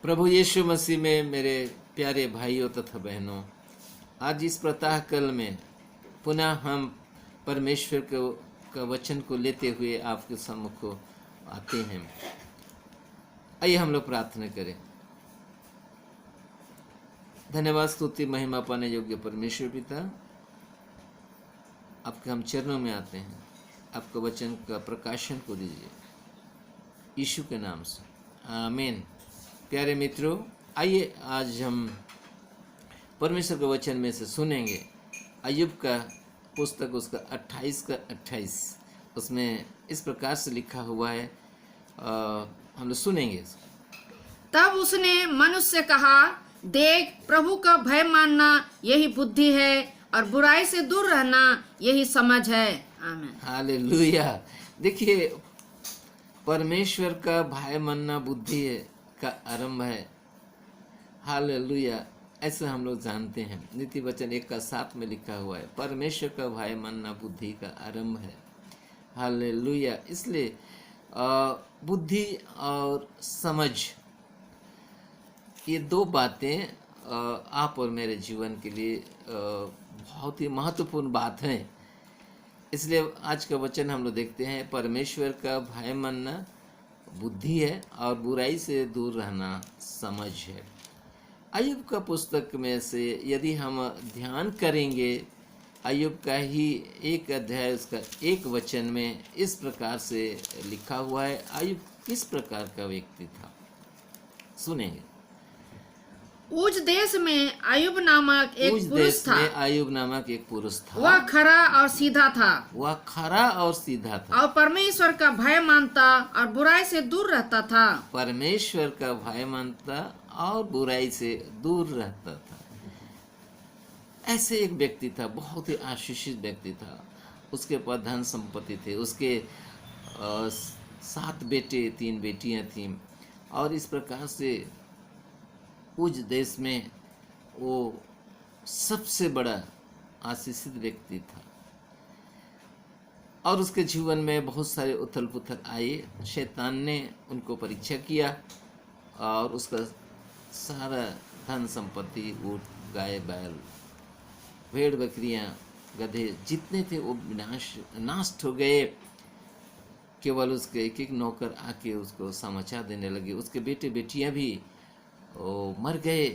प्रभु यीशु मसीह में मेरे प्यारे भाइयों तथा बहनों, आज इस प्रातः काल में पुनः हम परमेश्वर का वचन को लेते हुए आपके सम्मुख आते हैं। आइए हम लोग प्रार्थना करें। धन्यवाद, स्तुति, महिमा पाने योग्य परमेश्वर पिता, आपके हम चरणों में आते हैं। आपका वचन का प्रकाशन को दीजिए यीशु के नाम से, आमीन। प्यारे मित्रों, आइए आज हम परमेश्वर के वचन में से सुनेंगे अय्यूब का पुस्तक, उसका 28 का 28। उसमें इस प्रकार से लिखा हुआ है, हम लोग सुनेंगे। तब उसने मनुष्य से कहा, देख, प्रभु का भय मानना यही बुद्धि है और बुराई से दूर रहना यही समझ है। आमीन। हालेलुया। देखिए, परमेश्वर का भय मानना बुद्धि का आरंभ है। हालेलुया। ऐसे हम लोग जानते हैं, नीति वचन 1:7 में लिखा हुआ है, परमेश्वर का भय मानना बुद्धि का आरंभ है। हालेलुया। इसलिए बुद्धि और समझ, ये दो बातें आप और मेरे जीवन के लिए बहुत ही महत्वपूर्ण बात हैं। इसलिए आज का वचन हम लोग देखते हैं, परमेश्वर का भय मानना बुद्धि है और बुराई से दूर रहना समझ है। अय्यूब का पुस्तक में से यदि हम ध्यान करेंगे, अय्यूब का ही एक अध्याय, उसका एक वचन में इस प्रकार से लिखा हुआ है। अय्यूब किस प्रकार का व्यक्ति था, सुनेंगे। उज देश में अय्यूब नामक एक पुरुष था। अय्यूब नामक एक पुरुष था। वह खरा और सीधा था। वह खरा और सीधा था और परमेश्वर का भय मानता और बुराई से दूर रहता था। परमेश्वर का भय मानता और बुराई से दूर रहता था। ऐसे एक व्यक्ति था, बहुत ही आशीषित व्यक्ति था। उसके पास धन संपत्ति थे, उसके 7 बेटे 3 बेटियां थीं, और इस प्रकार से उस देश में वो सबसे बड़ा आशीषित व्यक्ति था। और उसके जीवन में बहुत सारे उथल पुथल आए। शैतान ने उनको परीक्षा किया और उसका सारा धन संपत्ति, ऊँट, गाय, बैल, भेड़ बकरियां, गधे जितने थे वो नाश हो गए। केवल उसके एक एक नौकर आके उसको समाचार देने लगे। उसके बेटे बेटियां भी मर गए,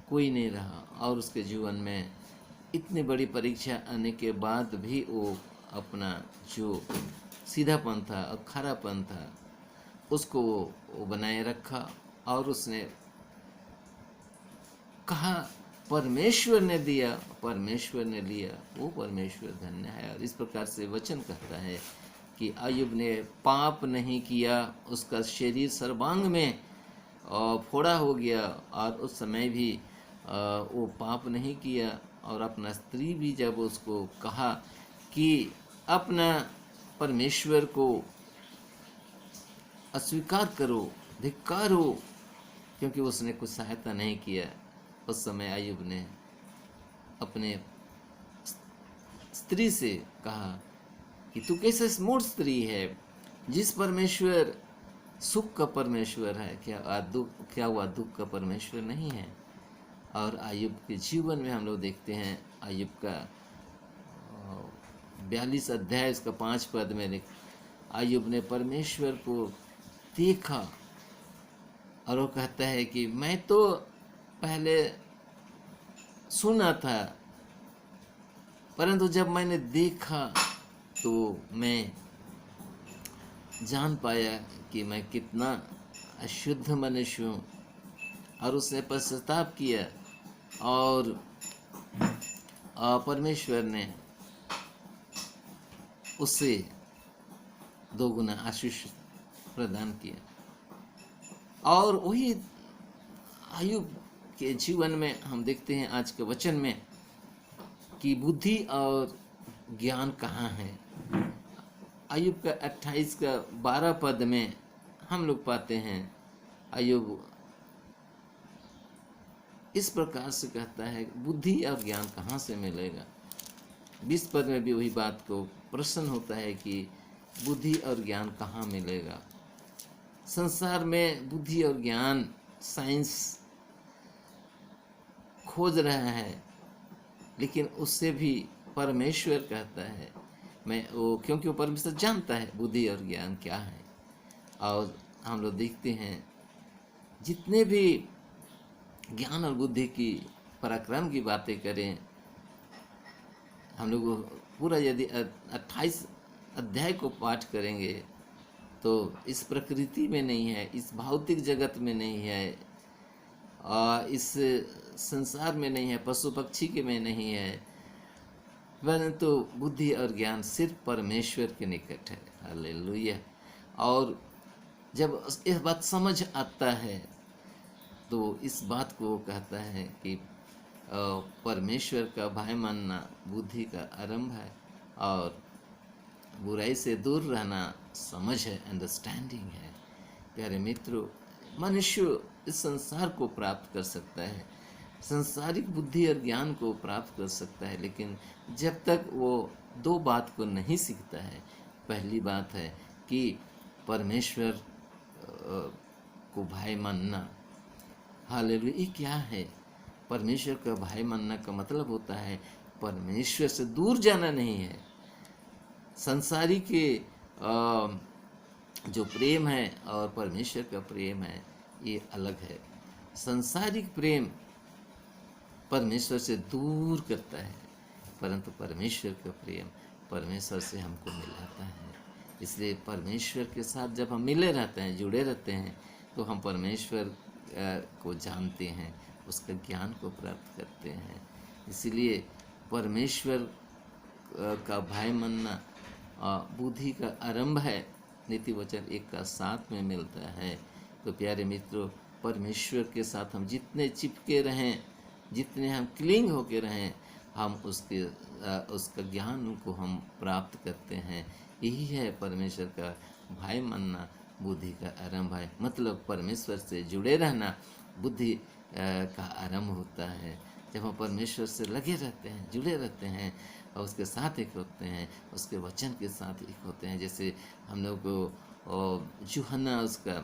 कोई नहीं रहा। और उसके जीवन में इतनी बड़ी परीक्षा आने के बाद भी वो अपना जो सीधापन था और खरापन था उसको वो बनाए रखा। और उसने कहा, परमेश्वर ने दिया, परमेश्वर ने लिया, वो परमेश्वर धन्य है। और इस प्रकार से वचन कहता है कि अय्यूब ने पाप नहीं किया। उसका शरीर सर्वांग में फोड़ा हो गया और उस समय भी वो पाप नहीं किया। और अपना स्त्री भी जब उसको कहा कि अपना परमेश्वर को अस्वीकार करो, धिक्कारो, क्योंकि उसने कुछ सहायता नहीं किया, उस समय अय्यूब ने अपने स्त्री से कहा कि तू कैसे मूढ़ स्त्री है, जिस परमेश्वर सुख का परमेश्वर है, क्या हुआ दुख का परमेश्वर नहीं है। और अय्यूब के जीवन में हम लोग देखते हैं, अय्यूब का 42 अध्याय उसका 5 पद में अय्यूब ने परमेश्वर को देखा और वो कहता है कि मैं तो पहले सुना था, परंतु जब मैंने देखा तो मैं जान पाया कि मैं कितना अशुद्ध मनुष्य हूँ। और उसने पश्चाताप किया और परमेश्वर ने उसे 2 गुना आशीष प्रदान किया। और वही अय्यूब के जीवन में हम देखते हैं आज के वचन में कि बुद्धि और ज्ञान कहाँ है। अय्यूब का 28 का 12 पद में हम लोग पाते हैं, अय्यूब इस प्रकार से कहता है, बुद्धि और ज्ञान कहाँ से मिलेगा। 20 पद में भी वही बात को प्रश्न होता है कि बुद्धि और ज्ञान कहाँ मिलेगा। संसार में बुद्धि और ज्ञान साइंस खोज रहा है, लेकिन उससे भी परमेश्वर कहता है मैं वो, क्योंकि वो परमेश्वर जानता है बुद्धि और ज्ञान क्या है। और हम लोग देखते हैं जितने भी ज्ञान और बुद्धि की पराक्रम की बातें करें, हम लोग पूरा यदि 28 अध्याय को पाठ करेंगे तो इस प्रकृति में नहीं है, इस भौतिक जगत में नहीं है, और इस संसार में नहीं है, पशु पक्षी के में नहीं है, परंतु बुद्धि और ज्ञान सिर्फ परमेश्वर के निकट है। हालेलुया। और जब इस बात समझ आता है तो इस बात को कहता है कि परमेश्वर का भय मानना बुद्धि का आरंभ है, और बुराई से दूर रहना समझ है, अंडरस्टैंडिंग है। प्यारे मित्रों, मनुष्य इस संसार को प्राप्त कर सकता है, संसारिक बुद्धि और ज्ञान को प्राप्त कर सकता है, लेकिन जब तक वो दो बात को नहीं सीखता है। पहली बात है कि परमेश्वर को भाई मानना। हालेलुया। ये क्या है? परमेश्वर का भाई मानना का मतलब होता है परमेश्वर से दूर जाना नहीं है। संसारी के जो प्रेम है और परमेश्वर का प्रेम है, ये अलग है। संसारिक प्रेम परमेश्वर से दूर करता है, परंतु परमेश्वर का प्रेम परमेश्वर से हमको मिलाता है। इसलिए परमेश्वर के साथ जब हम मिले रहते हैं, जुड़े रहते हैं, तो हम परमेश्वर को जानते हैं, उसका ज्ञान को प्राप्त करते हैं। इसलिए परमेश्वर का भय मानना बुद्धि का आरंभ है। नीति वचन 1:7 में मिलता है। तो प्यारे मित्रों, परमेश्वर के साथ हम जितने चिपके रहें, जितने हम क्लिंग होके रहें, हम उसका ज्ञान को हम प्राप्त करते हैं। यही है परमेश्वर का भाई मानना बुद्धि का आरंभ है। मतलब परमेश्वर से जुड़े रहना बुद्धि का आरंभ होता है। जब हम परमेश्वर से लगे रहते हैं, जुड़े रहते हैं और उसके साथ एक होते हैं, उसके वचन के साथ एक होते हैं। जैसे हम लोग को यूहन्ना उसका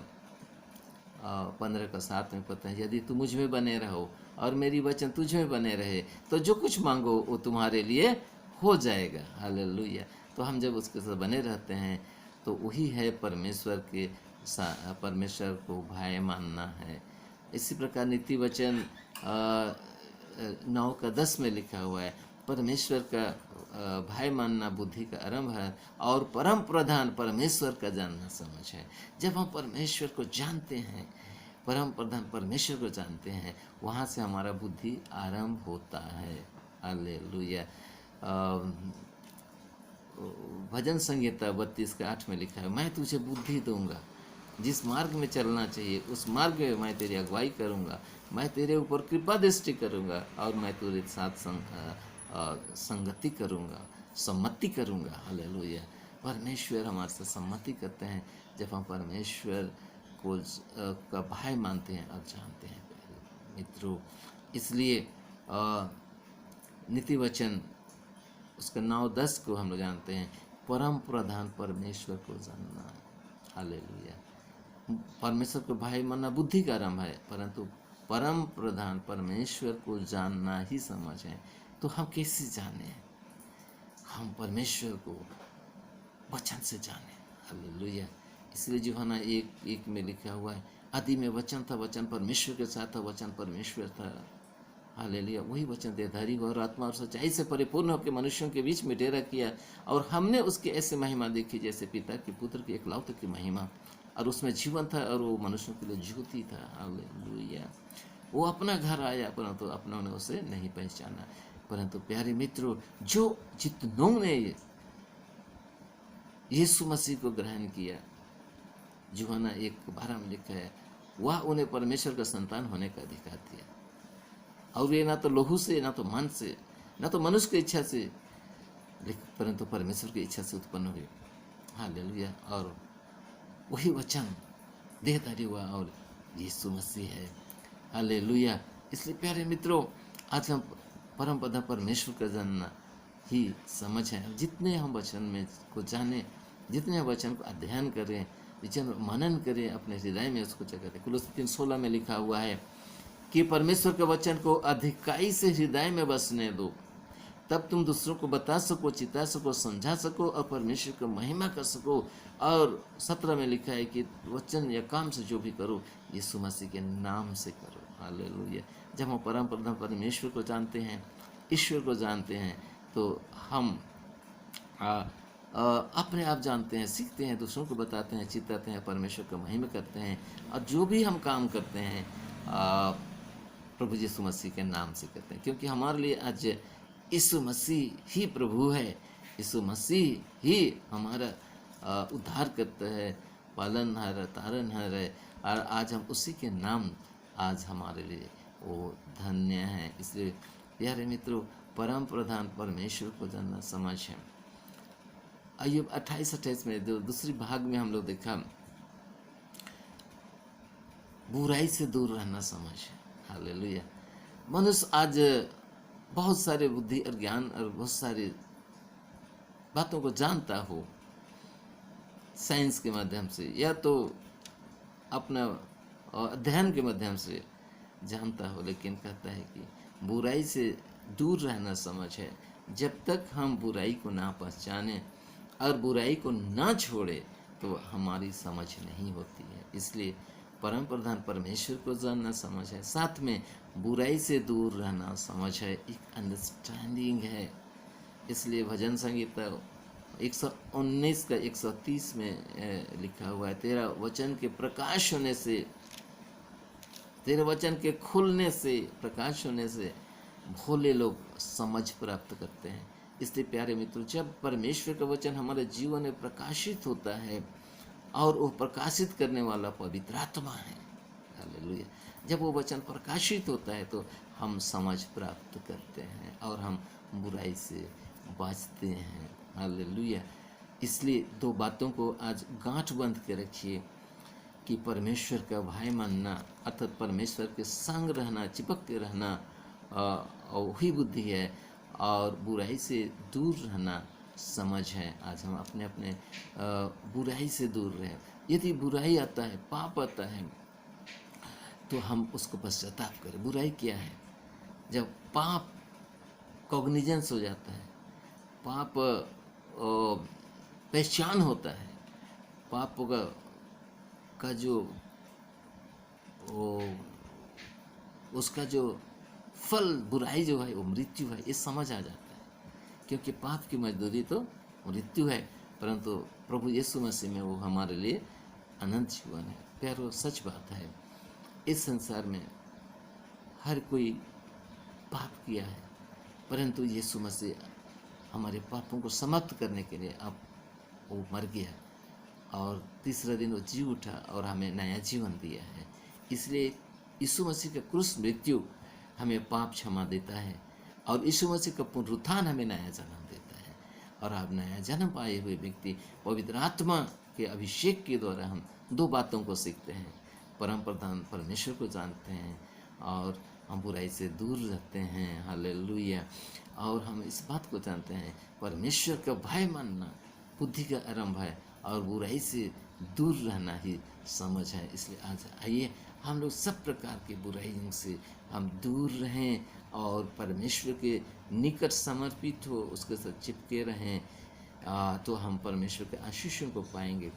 15:7 में पता है, यदि तुम मुझ में बने रहो और मेरी वचन तुझ में बने रहे तो जो कुछ मांगो वो तुम्हारे लिए हो जाएगा। हालेलुया। तो हम जब उसके साथ बने रहते हैं तो वही है परमेश्वर परमेश्वर को भाई मानना है। इसी प्रकार नीति वचन 9:10 में लिखा हुआ है, परमेश्वर का भाई मानना बुद्धि का आरंभ है और परम प्रधान परमेश्वर का जानना समझ है। जब हम परमेश्वर को जानते हैं, परम प्रधान परमेश्वर को जानते हैं, वहाँ से हमारा बुद्धि आरंभ होता है। हालेलुया। भजन संहिता 32:8 में लिखा है, मैं तुझे बुद्धि दूंगा, जिस मार्ग में चलना चाहिए उस मार्ग में मैं तेरी अगुवाई करूंगा, मैं तेरे ऊपर कृपा दृष्टि करूंगा और मैं तेरे साथ संगति करूंगा, सम्मति करूंगा। हालेलुया। परमेश्वर हमारे से सम्मति करते हैं जब हम परमेश्वर को का भाई मानते हैं और जानते हैं। मित्रों, इसलिए नीति वचन उसका 9:10 को हम लोग जानते हैं, परम प्रधान परमेश्वर को जानना। हालेलुया। परमेश्वर को भाई मानना बुद्धि का आरंभ है, परंतु परम प्रधान परमेश्वर को जानना ही समझ है। तो हम कैसे जाने? हम परमेश्वर को वचन से जाने। हालेलुया। इसलिए यूहन्ना 1:1 में लिखा हुआ है, आदि में वचन था, वचन परमेश्वर के साथ था, वचन परमेश्वर था। हालेलुया। वही वचन देहधारी हुआ और आत्मा और सच्चाई से परिपूर्ण होकर मनुष्यों के बीच में डेरा किया, और हमने उसकी ऐसे महिमा देखी जैसे पिता के पुत्र की एकलौते की महिमा, और उसमें जीवन था और वो मनुष्यों के लिए ज्योति था। हालेलुया। वो अपना घर आया, परंतु अपनों ने उसे नहीं पहचाना। परंतु प्यारे मित्रों, जो जितनों ने यीशु मसीह को ग्रहण किया, यूहन्ना 1:12 में लिखा है, वह उन्हें परमेश्वर का संतान होने का अधिकार दिया, और ये ना तो लहू से, ना तो मन से, ना तो मनुष्य की इच्छा से, परंतु परमेश्वर की इच्छा से उत्पन्न हुए। हालेलुया। और वही वचन देहधारी हुआ और यीशु मसीह है। हालेलुया। इसलिए प्यारे मित्रों, आज हम परम प्रधान परमेश्वर का जानना ही समझ है। जितने हम वचन में को जाने, जितने हम वचन को अध्ययन करें विचार मनन करें, अपने हृदय में उसको जगह दें। कुलोसी 3:16 में लिखा हुआ है कि परमेश्वर के वचन को अधिकाई से हृदय में बसने दो, तब तुम दूसरों को बता सको, चिता सको, समझा सको और परमेश्वर की महिमा कर सको। और 17 में लिखा है कि वचन या काम से जो भी करो यीशु मसीह के नाम से करो। हालेलुया। जब हम परम प्रधान परमेश्वर को जानते हैं, ईश्वर को जानते हैं, तो हम अपने आप जानते हैं, सीखते हैं, दूसरों को बताते हैं, चिताते हैं, परमेश्वर का महिमा करते हैं। और जो भी हम काम करते हैं प्रभु यीशु मसीह के नाम से करते हैं, क्योंकि हमारे लिए आज यीशु मसीह ही प्रभु है। यीशु मसीह ही हमारा उद्धार करता है, पालनहार, तारनहार है। और आज हम उसी के नाम आज हमारे लिए वो धन्य है। इसलिए प्यारे मित्रों, परम प्रधान परमेश्वर को जानना समझ है। अय्यूब 28-28 में दूसरी भाग में हम लोग देखा बुराई से दूर रहना समझ है। हालेलुया। मनुष्य आज बहुत सारे बुद्धि और ज्ञान और बहुत सारी बातों को जानता हो, साइंस के माध्यम से या तो अपना अध्ययन के माध्यम से जानता हो, लेकिन कहता है कि बुराई से दूर रहना समझ है। जब तक हम बुराई को ना पहचाने और बुराई को ना छोड़े तो हमारी समझ नहीं होती है। इसलिए परम प्रधान परमेश्वर को जानना समझ है, साथ में बुराई से दूर रहना समझ है, एक अंडरस्टैंडिंग है। इसलिए भजन संगीता 119 का 130 में लिखा हुआ है, तेरा वचन के प्रकाश होने से, तेरे वचन के खुलने से, प्रकाश होने से भोले लोग समझ प्राप्त करते हैं। इसलिए प्यारे मित्रों, जब परमेश्वर का वचन हमारे जीवन में प्रकाशित होता है और वो प्रकाशित करने वाला पवित्र आत्मा है, हालेलुया, जब वो वचन प्रकाशित होता है तो हम समझ प्राप्त करते हैं और हम बुराई से बचते हैं। हालेलुया। इसलिए दो बातों को आज गांठ बंध के रखिए कि परमेश्वर का भाई मानना अर्थात परमेश्वर के संग रहना, चिपक के रहना वही बुद्धि है, और बुराई से दूर रहना समझ है। आज हम अपने अपने बुराई से दूर रहें। यदि बुराई आता है, पाप आता है, तो हम उसको पश्चाताप करें। बुराई क्या है? जब पाप कॉग्निजेंस हो जाता है, पाप पहचान होता है, पाप का जो उसका जो फल बुराई जो है वो मृत्यु है, ये समझ आ जाता है। क्योंकि पाप की मजदूरी तो मृत्यु है, परंतु प्रभु यीशु मसीह में वो हमारे लिए अनंत जीवन है। प्यारो, सच बात है, इस संसार में हर कोई पाप किया है, परंतु यीशु मसीह हमारे पापों को समाप्त करने के लिए अब वो मर गया और तीसरा दिन वो जी उठा और हमें नया जीवन दिया है। इसलिए यीशु मसीह का क्रूस मृत्यु हमें पाप क्षमा देता है और यीशु मसीह का पुनरुत्थान हमें नया जन्म देता है। और अब नया जन्म पाए हुए व्यक्ति पवित्र आत्मा के अभिषेक के द्वारा हम दो बातों को सीखते हैं, परम प्रधान परमेश्वर को जानते हैं और हम बुराई से दूर रहते हैं। हालेलुया। और हम इस बात को जानते हैं, परमेश्वर का भय मानना बुद्धि का आरंभ है और बुराई से दूर रहना ही समझ है। इसलिए आज आइए हम लोग सब प्रकार की बुराइयों से हम दूर रहें और परमेश्वर के निकट समर्पित हो, उसके साथ चिपके रहें, तो हम परमेश्वर के आशीषों को पाएंगे।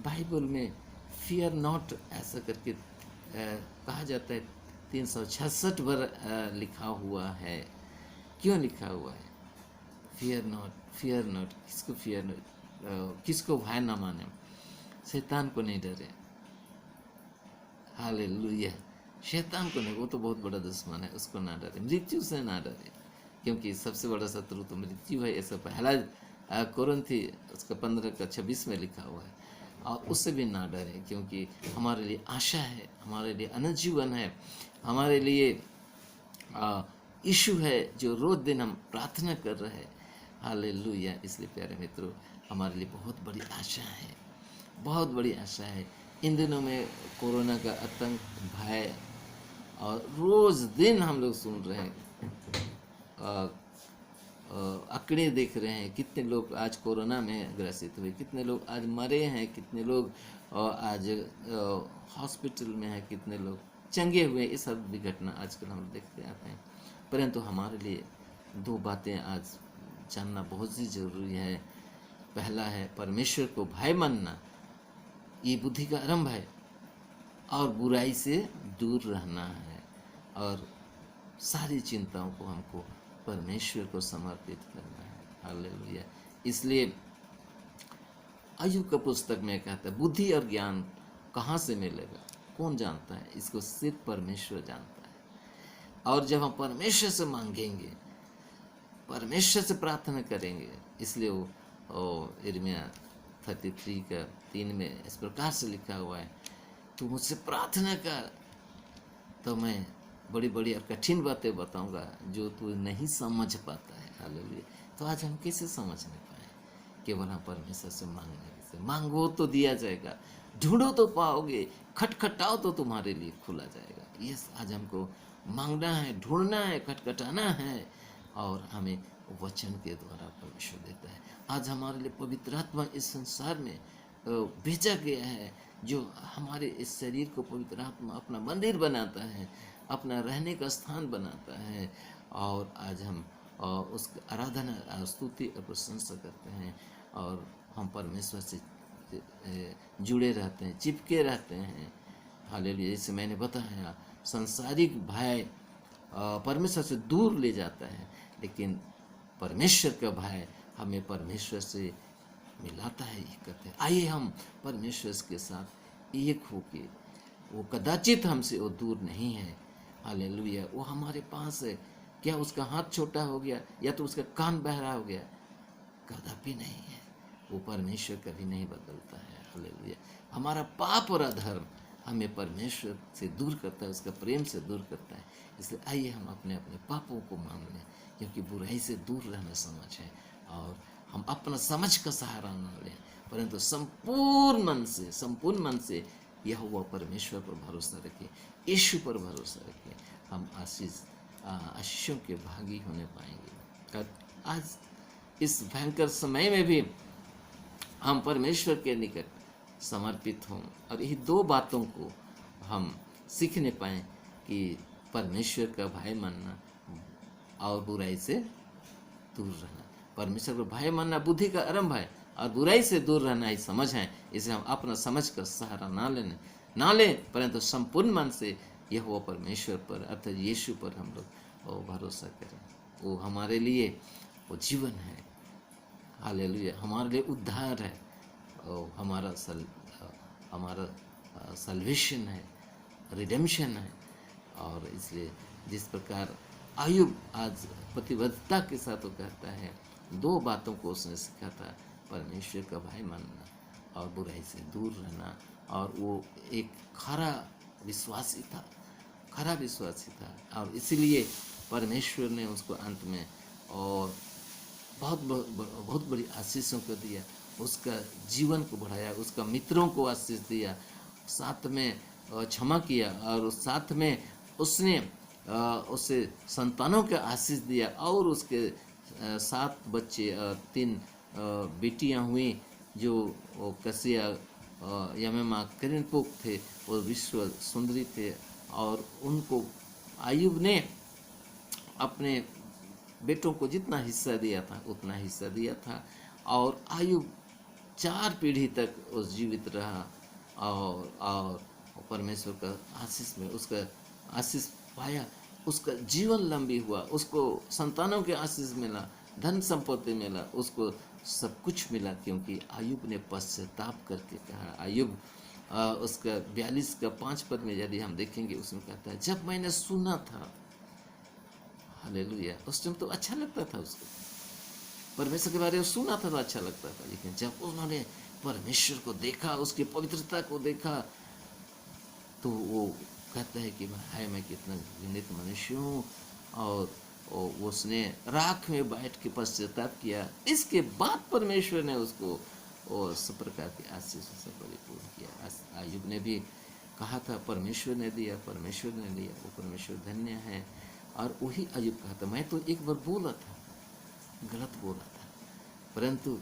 बाइबल में फियर नॉट ऐसा करके कहा जाता है, 366 बार लिखा हुआ है। क्यों लिखा हुआ है? फियर नॉट, किसको फियर नॉट, किसको भय ना माने, शैतान को नहीं डरे। हालेलुया। शैतान को नहीं, वो तो बहुत बड़ा दुश्मन है, उसको ना डरे। मृत्यु से ना डरे, क्योंकि सबसे बड़ा शत्रु तो मृत्यु है। ऐसा पहला कोरिन्थी उसका 15:26 में लिखा हुआ है। और उससे भी ना डरे, क्योंकि हमारे लिए आशा है, हमारे लिए अनंत जीवन है, हमारे लिए यीशु है जो रोज दिन हम प्रार्थना कर रहे हैं। हालेलुया। इसलिए प्यारे मित्रों, हमारे लिए बहुत बड़ी आशा है, बहुत बड़ी आशा है। इन दिनों में कोरोना का आतंक, भय, और रोज़ दिन हम लोग सुन रहे हैं आंकड़े देख रहे हैं, कितने लोग आज कोरोना में ग्रसित हुए, कितने लोग आज मरे हैं, कितने लोग आज हॉस्पिटल में हैं, कितने लोग चंगे हुए, ये सब भी घटना आजकल हम देखते आते हैं। परंतु हमारे लिए दो बातें आज जानना बहुत ही जरूरी है। पहला है परमेश्वर को भय मानना, ये बुद्धि का आरंभ है, और बुराई से दूर रहना है, और सारी चिंताओं को हमको परमेश्वर को समर्पित करना है। हालेलुया। इसलिए अय्यूब का पुस्तक में कहता है बुद्धि और ज्ञान कहाँ से मिलेगा, कौन जानता है, इसको सिर्फ परमेश्वर जानता है। और जब हम परमेश्वर से मांगेंगे, परमेश्वर से प्रार्थना करेंगे, इसलिए वो यिर्मयाह 33 का 3 में इस प्रकार से लिखा हुआ है, तू मुझसे प्रार्थना कर तो मैं बड़ी बड़ी और कठिन बातें बताऊंगा जो तू नहीं समझ पाता है। हालेलुया। तो आज हम कैसे समझ नहीं पाए, केवल हम परमेश्वर से मांगने से, मांगो तो दिया जाएगा, ढूंढो तो पाओगे, खटखटाओ तो तुम्हारे लिए खुला जाएगा। ये आज हमको मांगना है, ढूंढना है, खटखटाना है, और हमें वचन के द्वारा परमेश्वर देता है। आज हमारे लिए पवित्र आत्मा इस संसार में भेजा गया है, जो हमारे इस शरीर को पवित्र आत्मा अपना मंदिर बनाता है, अपना रहने का स्थान बनाता है, और आज हम उसकी आराधना, स्तुति और प्रशंसा करते हैं, और हम परमेश्वर से जुड़े रहते हैं, चिपके रहते हैं। हालेलुया। जैसे मैंने बताया, सांसारिक भय परमेश्वर से दूर ले जाता है, लेकिन परमेश्वर का भय हमें परमेश्वर से मिलाता है, ये कहते हैं। आइए हम परमेश्वर के साथ एक होके, वो कदाचित हमसे वो दूर नहीं है। हालेलुया। वो हमारे पास है। क्या उसका हाथ छोटा हो गया या तो उसका कान बहरा हो गया? कदापि नहीं है। वो परमेश्वर कभी नहीं बदलता है। हालेलुया। हमारा पाप और अधर्म हमें परमेश्वर से दूर करता है, उसका प्रेम से दूर करता है। इसलिए आइए हम अपने अपने पापों को मान लें, क्योंकि बुराई से दूर रहना समझ है, और हम अपना समझ का सहारा न लें, परंतु संपूर्ण मन से यहोवा परमेश्वर पर भरोसा रखें, यीशु पर भरोसा रखें। हम आशीषों के भागी होने पाएंगे। आज इस भयंकर समय में भी हम परमेश्वर के निकट समर्पित हों, और यही दो बातों को हम सीखने पाएँ कि परमेश्वर का भय मानना और बुराई से दूर रहना। परमेश्वर को भय मानना बुद्धि का आरंभ है, और बुराई से दूर रहना ही समझ है। इसे हम अपना समझ का सहारा ना लें, परंतु संपूर्ण मन से यह वो परमेश्वर पर अर्थात यीशु पर हम लोग भरोसा करें। वो हमारे लिए वो जीवन है। हालेलुया। हमारे लिए उद्धार है, और हमारा सल्वेशन है, रिडेम्पशन है। और इसलिए जिस प्रकार अय्यूब आज प्रतिबद्धता के साथ वो कहता है, दो बातों को उसने सीखा था, परमेश्वर का भय मानना और बुराई से दूर रहना। और वो एक खरा विश्वासी था, और इसीलिए परमेश्वर ने उसको अंत में और बहुत बड़ी आशीषों को दिया, उसका जीवन को बढ़ाया, उसका मित्रों को आशीष दिया, साथ में क्षमा किया, और साथ में उसने उसे संतानों का आशीष दिया, और उसके 7 बच्चे और 3 बेटियां हुई, जो कसिया, यमेमा, करिनपुक थे, वो विश्व सुंदरी थे। और उनको अय्यूब ने अपने बेटों को जितना हिस्सा दिया था उतना हिस्सा दिया था, और अय्यूब 4 पीढ़ी तक उस जीवित रहा, और परमेश्वर का आशीष में उसका आशीष पाया, उसका जीवन लंबी हुआ, उसको संतानों के आशीष मिला, धन संपत्ति मिला, उसको सब कुछ मिला, क्योंकि अय्यूब ने पश्चाताप करके कहा। अय्यूब उसका 42 का 5 पद में यदि हम देखेंगे, उसमें कहता है, जब मैंने सुना था, हालेलुया, उस टाइम तो अच्छा लगता था, उसको परमेश्वर के बारे में सुना था तो अच्छा लगता था, लेकिन जब उन्होंने परमेश्वर को देखा, उसकी पवित्रता को देखा, तो वो कहता है कि मैं कितना घृणित मनुष्य हूँ। और उसने राख में बैठ के पश्चाताप किया। इसके बाद परमेश्वर ने उसको और सब प्रकार के आशीषों से परिपूर्ण किया। अय्यूब ने भी कहा था, परमेश्वर ने दिया, परमेश्वर ने लिया, वो परमेश्वर धन्य है। और वही अय्यूब कहा था, मैं तो एक बार बोला था, गलत बोल रहा था, परंतु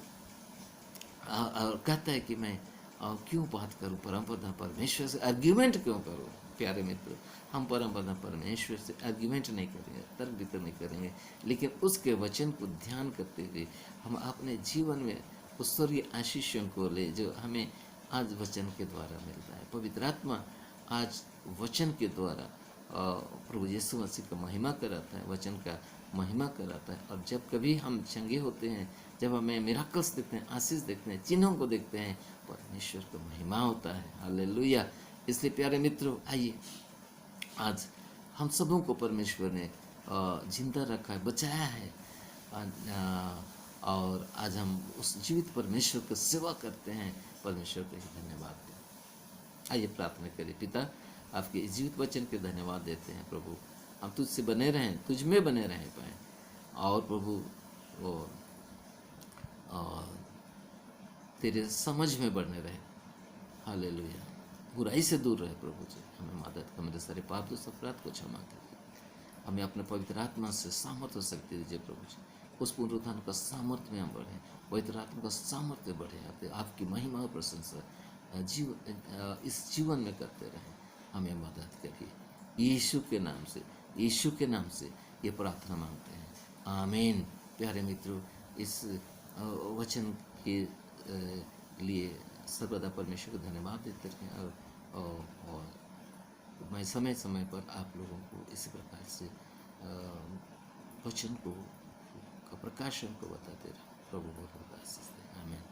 और कहता है कि मैं क्यों बात करूं परमपिता परमेश्वर से, आर्ग्यूमेंट क्यों करूं। प्यारे मित्र, हम परमपिता परमेश्वर से आर्ग्यूमेंट नहीं करेंगे, तर्क वितर्क नहीं करेंगे, लेकिन उसके वचन को ध्यान करते हुए हम अपने जीवन में उस स्वर्गीय आशीषों को ले जो हमें आज वचन के द्वारा मिलता है। पवित्र आत्मा आज वचन के द्वारा प्रभु यीशु मसीह का महिमा कराता है, वचन का महिमा कराता है। और जब कभी हम चंगे होते हैं, जब हमें मिराकल्स देखते हैं, आशीष देखते हैं, चिन्हों को देखते हैं, परमेश्वर का महिमा होता है। हालेलुया। इसलिए प्यारे मित्रों, आइए आज हम सबों को परमेश्वर ने जिंदा रखा है, बचाया है, और आज हम उस जीवित परमेश्वर की सेवा करते हैं। परमेश्वर को ही धन्यवाद दें। आइए प्रार्थना करें। पिता, आपके इस जीवित वचन के धन्यवाद देते हैं प्रभु, हम तुझसे बने रहें, तुझ में बने रह पाएँ, और प्रभु वो तेरे समझ में बढ़ने रहे। हालेलुया। बुराई से दूर रहे प्रभु जी, हमें मदद कर, मेरे सारे पाप दोष अपराध को क्षमा कीजिए, हमें अपने पवित्र आत्मा से सामर्थ्य शक्ति दीजिए प्रभु जी। उस पुनरुत्थान का सामर्थ्य में हम बढ़ें, पवित्र आत्मा का सामर्थ्य बढ़े, आपकी महिमा और प्रशंसा इस जीवन में करते रहें। हमें मदद करिए, यीशु के नाम से, यीशु के नाम से ये प्रार्थना मांगते हैं, आमीन। प्यारे मित्रों, इस वचन के लिए सर्वदा परमेश्वर को धन्यवाद देते रहें, और मैं समय समय पर आप लोगों को इसी प्रकार से वचन को का प्रकाशन को बताते रहे। प्रभु बहुत आशीष दे, आमीन।